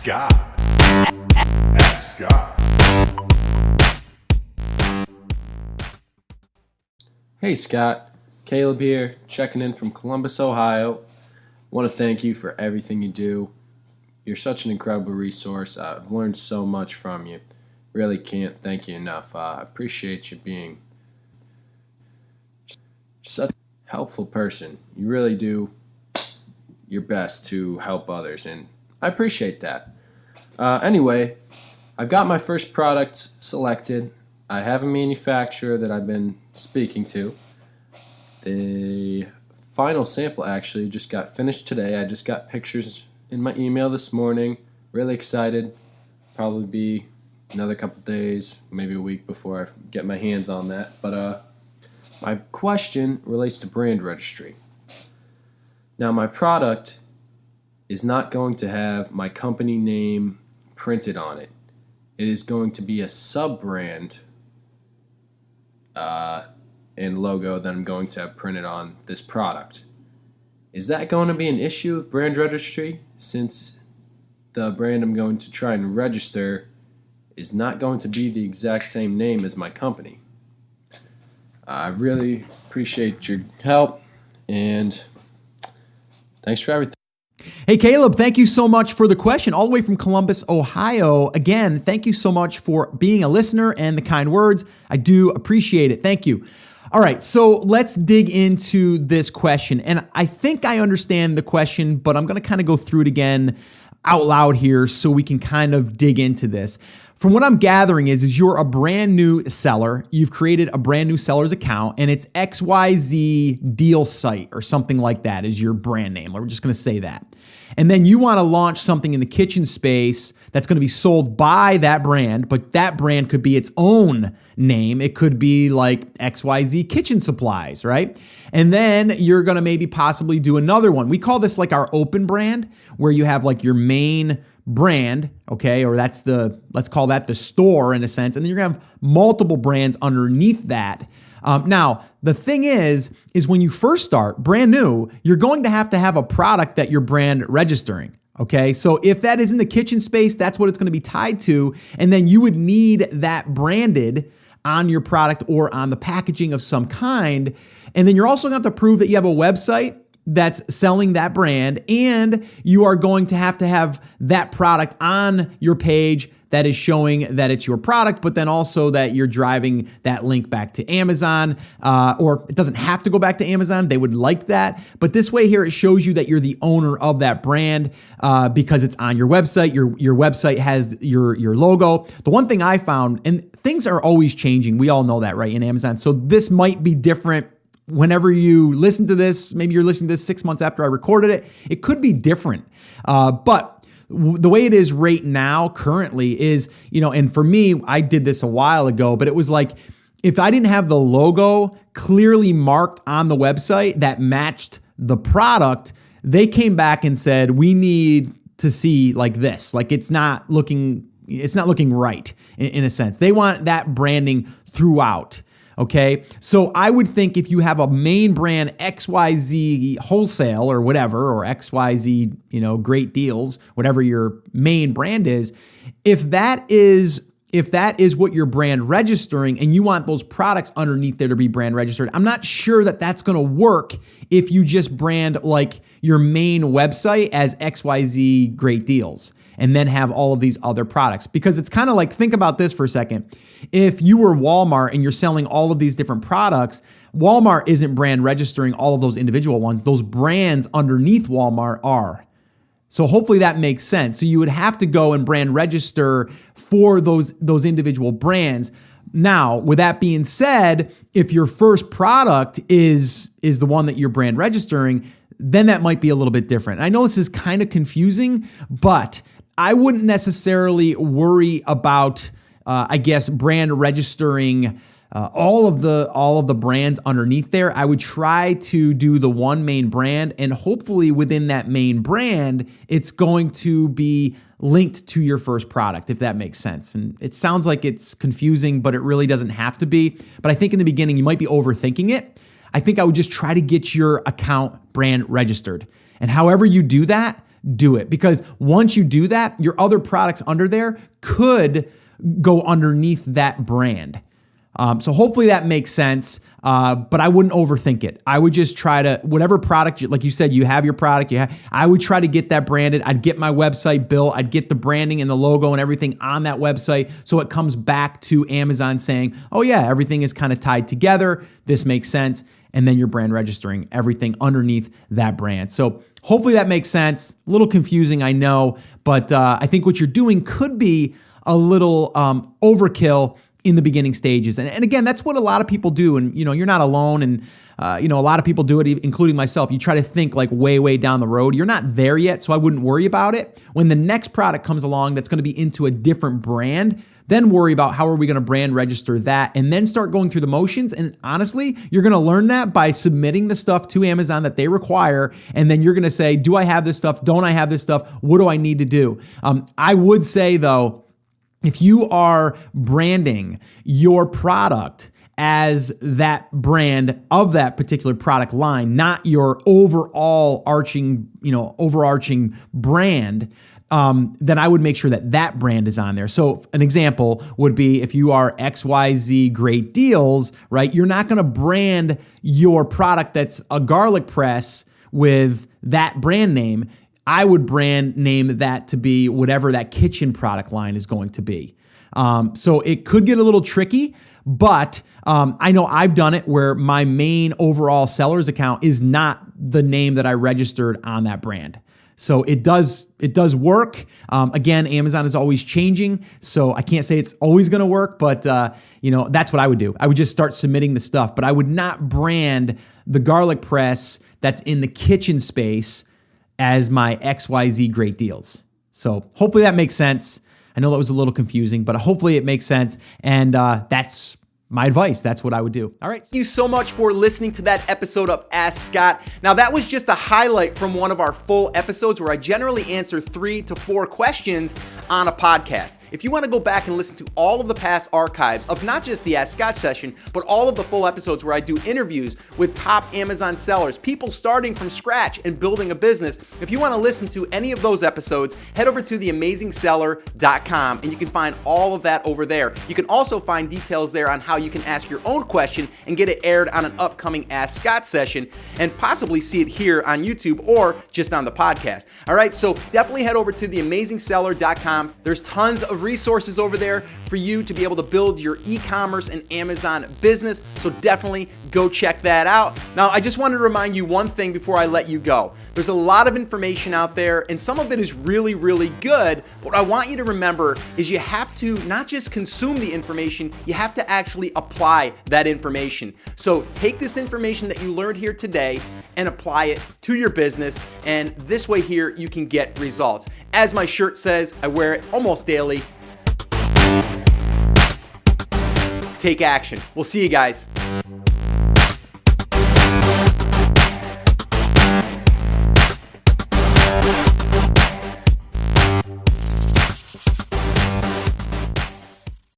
God. Ask God. Hey Scott, Caleb here, checking in from Columbus, Ohio. Want to thank you for everything you do. You're such an incredible resource. I've learned so much from you. Really can't thank you enough. I appreciate you being such a helpful person. You really do your best to help others, and I appreciate that. Anyway, I've got my first product selected. I have a manufacturer that I've been speaking to. The final sample actually just got finished today. I just got pictures in my email this morning. Really excited. Probably be another couple days, maybe a week before I get my hands on that. But my question relates to brand registry. Now, my product is not going to have my company name printed on it. It is going to be a sub-brand and logo that I'm going to have printed on this product. Is that going to be an issue with brand registry, since the brand I'm going to try and register is not going to be the exact same name as my company? I really appreciate your help, and thanks for everything. Hey, Caleb, thank you so much for the question, all the way from Columbus, Ohio. Again, thank you so much for being a listener and the kind words. I do appreciate it. Thank you. All right, so let's dig into this question. And I think I understand the question, but I'm going to kind of go through it again out loud here so we can kind of dig into this. From what I'm gathering is you're a brand new seller. You've created a brand new seller's account, and it's XYZ Deal Site or something like that is your brand name. We're just going to say that. And then you want to launch something in the kitchen space that's going to be sold by that brand, but that brand could be its own name. It could be like XYZ Kitchen Supplies, right? And then you're going to maybe possibly do another one. We call this like our open brand, where you have like your main brand, okay, or let's call that the store in a sense, and then you're gonna have multiple brands underneath that. Now, the thing is when you first start brand new, you're going to have a product that you're brand registering. Okay, so if that is in the kitchen space, that's what it's going to be tied to, and then you would need that branded on your product or on the packaging of some kind, and then you're also going to have to prove that you have a website that's selling that brand, and you are going to have that product on your page that is showing that it's your product, but then also that you're driving that link back to Amazon, or it doesn't have to go back to Amazon. They would like that. But this way here, it shows you that you're the owner of that brand because it's on your website. Your website has your logo. The one thing I found, and things are always changing. We all know that, right, in Amazon. So this might be different whenever you listen to this. Maybe you're listening to this 6 months after I recorded it. It could be different. But the way it is right now currently is, and for me, I did this a while ago, but it was like, if I didn't have the logo clearly marked on the website that matched the product, they came back and said, we need to see like this. Like it's not looking right in a sense. They want that branding throughout. Okay, so I would think if you have a main brand XYZ wholesale or whatever, or XYZ, great deals, whatever your main brand is, if that is what you're brand registering and you want those products underneath there to be brand registered, I'm not sure that that's going to work if you just brand like your main website as XYZ great deals and then have all of these other products. Because it's kind of like, think about this for a second. If you were Walmart and you're selling all of these different products, Walmart isn't brand registering all of those individual ones. Those brands underneath Walmart are. So hopefully that makes sense. So you would have to go and brand register for those individual brands. Now, with that being said, if your first product is the one that you're brand registering, then that might be a little bit different. I know this is kind of confusing, but I wouldn't necessarily worry about, brand registering all of the brands underneath there. I would try to do the one main brand, and hopefully within that main brand, it's going to be linked to your first product, if that makes sense. And it sounds like it's confusing, but it really doesn't have to be. But I think in the beginning, you might be overthinking it. I think I would just try to get your account brand registered. And however you do that, do it. Because once you do that, your other products under there could go underneath that brand. So hopefully that makes sense, but I wouldn't overthink it. I would just try to, whatever product, like you said, you have your product, I would try to get that branded. I'd get my website built. I'd get the branding and the logo and everything on that website so it comes back to Amazon saying, oh yeah, everything is kind of tied together. This makes sense. And then you're brand registering everything underneath that brand. So hopefully that makes sense. A little confusing, I know, but I think what you're doing could be a little overkill in the beginning stages. And again, that's what a lot of people do. And, you're not alone. And, a lot of people do it, including myself. You try to think like way down the road. You're not there yet, so I wouldn't worry about it. When the next product comes along that's going to be into a different brand, then worry about how are we going to brand register that, and then start going through the motions. And honestly, you're going to learn that by submitting the stuff to Amazon that they require. And then you're going to say, do I have this stuff? Don't I have this stuff? What do I need to do? I would say though, if you are branding your product as that brand of that particular product line, not your overarching brand, then I would make sure that that brand is on there. So an example would be if you are XYZ Great Deals, right? You're not going to brand your product that's a garlic press with that brand name. I would brand name that to be whatever that kitchen product line is going to be. So it could get a little tricky, but I know I've done it where my main overall seller's account is not the name that I registered on that brand. So it does work. Again, Amazon is always changing, so I can't say it's always going to work, but that's what I would do. I would just start submitting the stuff, but I would not brand the garlic press that's in the kitchen space as my XYZ Great Deals. So hopefully that makes sense. I know that was a little confusing, but hopefully it makes sense. And that's my advice. That's what I would do. All right. Thank you so much for listening to that episode of Ask Scott. Now, that was just a highlight from one of our full episodes where I generally answer 3 to 4 questions on a podcast. If you want to go back and listen to all of the past archives of not just the Ask Scott session, but all of the full episodes where I do interviews with top Amazon sellers, people starting from scratch and building a business, if you want to listen to any of those episodes, head over to theamazingseller.com and you can find all of that over there. You can also find details there on how you can ask your own question and get it aired on an upcoming Ask Scott session and possibly see it here on YouTube or just on the podcast. All right, so definitely head over to theamazingseller.com. There's tons of resources over there for you to be able to build your e-commerce and Amazon business. So definitely go check that out. Now, I just wanted to remind you one thing before I let you go. There's a lot of information out there and some of it is really, really good. What I want you to remember is you have to not just consume the information, you have to actually apply that information. So take this information that you learned here today and apply it to your business. And this way here, you can get results. As my shirt says, I wear it almost daily. Take action. We'll see you guys.